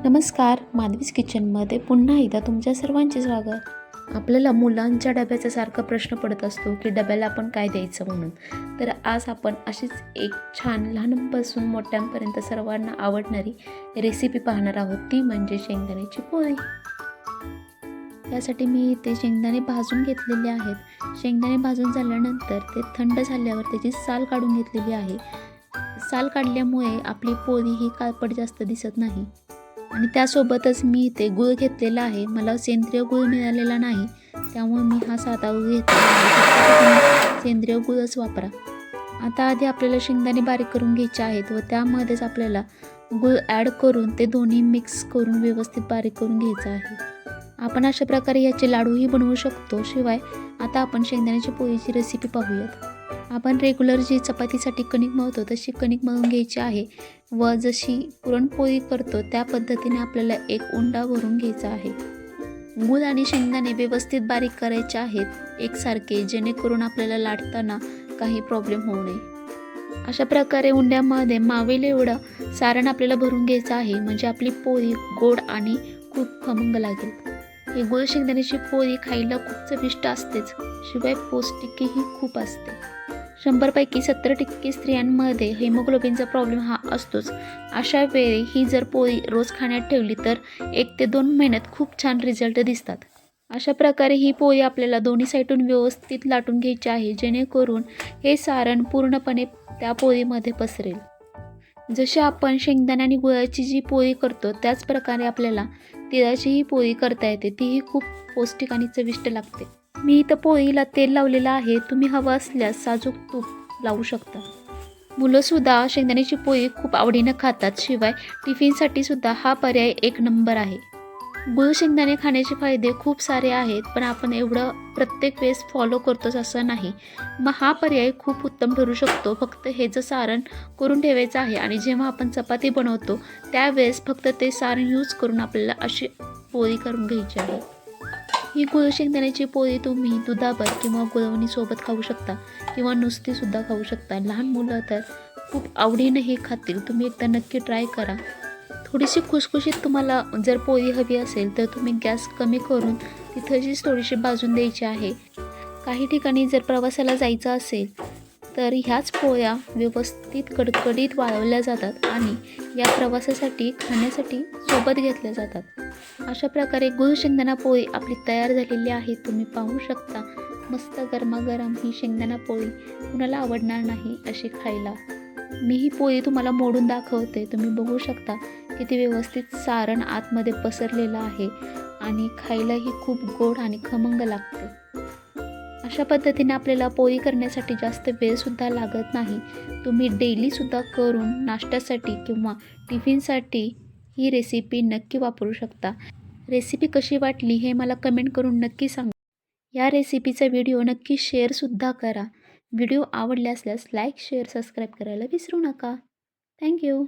नमस्कार, माधवीज किचनमध्ये पुन्हा एकदा तुमच्या सर्वांचे स्वागत. आपल्याला मुलांच्या डब्याचा सारखा प्रश्न पडत असतो की डब्याला आपण काय द्यायचं म्हणून. तर आज आपण अशीच एक छान लहानांपासून मोठ्यांपर्यंत सर्वांना आवडणारी रेसिपी पाहणार आहोत, ती म्हणजे शेंगदाण्याची पोळी. त्यासाठी मी ते शेंगदाणे भाजून घेतलेले आहेत. शेंगदाणे भाजून झाल्यानंतर ते थंड झाल्यावर त्याची साल काढून घेतलेली आहे. साल काढल्यामुळे आपली पोळी ही काळपट जास्त दिसत नाही. आणि त्यासोबतच मी इथे गूळ घेतलेला आहे. मला सेंद्रिय गूळ मिळालेला नाही, त्यामुळे मी हा साधा गूळ घेतलेला आहे. सेंद्रिय गूळच वापरा. आता आधी आपल्याला शेंगदाणे बारीक करून घ्यायचे आहेत व त्यामध्येच आपल्याला गूळ ॲड करून ते दोन्ही मिक्स करून व्यवस्थित बारीक करून घ्यायचं आहे. आपण अशा प्रकारे याचे लाडूही बनवू शकतो. शिवाय आता आपण शेंगदाण्याची पोळीची रेसिपी पाहूयात. आपण रेग्युलर जी चपातीसाठी कणिक मळतो तशी कणिक मळून घ्यायची आहे व जशी पुरणपोळी करतो त्या पद्धतीने आपल्याला एक उंडा भरून घ्यायचा आहे. गूळ आणि शेंगदाणे व्यवस्थित बारीक करायचे आहेत एकसारखे, जेणेकरून आपल्याला लाटताना काही प्रॉब्लेम होऊ नये. अशा प्रकारे उंड्यामध्ये मावेल एवढं सारण आपल्याला भरून घ्यायचं आहे, म्हणजे आपली पोळी गोड आणि खूप खमंग लागेल. ही गूळ शेंगदाण्याची पोळी खायला खूप चविष्ट असतेच, शिवाय पौष्टिकही खूप असते. 100 पैकी 70% स्त्रियांमध्ये हेमोग्लोबिनचा प्रॉब्लेम हा असतोच. अशा वेळी ही जर पोळी रोज खाण्यात ठेवली तर 1 ते 2 महिन्यात खूप छान रिझल्ट दिसतात. अशा प्रकारे ही पोळी आपल्याला दोन्ही साईडून व्यवस्थित लाटून घ्यायची आहे, जेणेकरून हे सारण पूर्णपणे त्या पोळीमध्ये पसरेल. जसे आपण शेंगदाणे आणि गुळाची जी पोळी करतो त्याच प्रकारे आपल्याला तिळाचीही पोळी करता येते. तीही खूप पौष्टिक आणि चविष्ट लागते. मी इथं पोळीला तेल लावलेलं आहे. तुम्ही हवं असल्यास साजूक तूप लावू शकता. मुलंसुद्धा शेंगदाण्याची पोळी खूप आवडीनं खातात. शिवाय टिफिनसाठी सुद्धा हा पर्याय एक नंबर आहे. गूळ शेंगदाणे खाण्याचे फायदे खूप सारे आहेत, पण आपण एवढं प्रत्येक वेळेस फॉलो करतोच असं नाही. मग हा पर्याय खूप उत्तम ठरू शकतो. फक्त हे जर सारण करून ठेवायचं आहे आणि जेव्हा आपण चपाती बनवतो त्यावेळेस फक्त ते सारण यूज करून आपल्याला अशी पोळी करून घ्यायची आहे. ही गूळ शेंगदाण्याची पोळी तुम्ही दुधावर किंवा गुळवणीसोबत खाऊ शकता किंवा नुसतीसुद्धा खाऊ शकता. लहान मुलं तर खूप आवडीनं हे खातील. तुम्ही एकदा नक्की ट्राय करा. थोडीशी खुसखुशीत तुम्हाला जर पोळी हवी असेल तर तुम्ही गॅस कमी करून तिथंचीच थोडीशी भाजून द्यायची आहे. काही ठिकाणी जर प्रवासाला जायचं असेल तर ह्याच पोळ्या व्यवस्थित कडकडीत वाळवल्या जातात आणि या प्रवासासाठी खाण्यासाठी सोबत घेतल्या जातात. अशा प्रकारे गूळ शेंगदाणा पोळी आपली तयार झालेली आहे. तुम्ही पाहू शकता. मस्त गरमागरम ही शेंगदाणा पोळी कुणाला आवडणार नाही अशी खायला. मी ही पोळी तुम्हाला मोडून दाखवते. तुम्ही बघू शकता किती व्यवस्थित सारण आतमध्ये पसरलेलं आहे आणि खायलाही खूप गोड आणि खमंग लागते. अशा पद्धतीने आपल्याला पोळी करण्यासाठी जास्त वेळसुद्धा लागत नाही. तुम्ही डेलीसुद्धा करून नाश्त्यासाठी किंवा टिफिनसाठी ही रेसिपी नक्की वापरू शकता. रेसिपी कशी वाटली हे मला कमेंट करून नक्की सांगा. या रेसिपीचा व्हिडिओ नक्की शेअरसुद्धा करा. व्हिडिओ आवडला असल्यास लाईक, शेअर, सबस्क्राईब करायला विसरू नका. थँक्यू.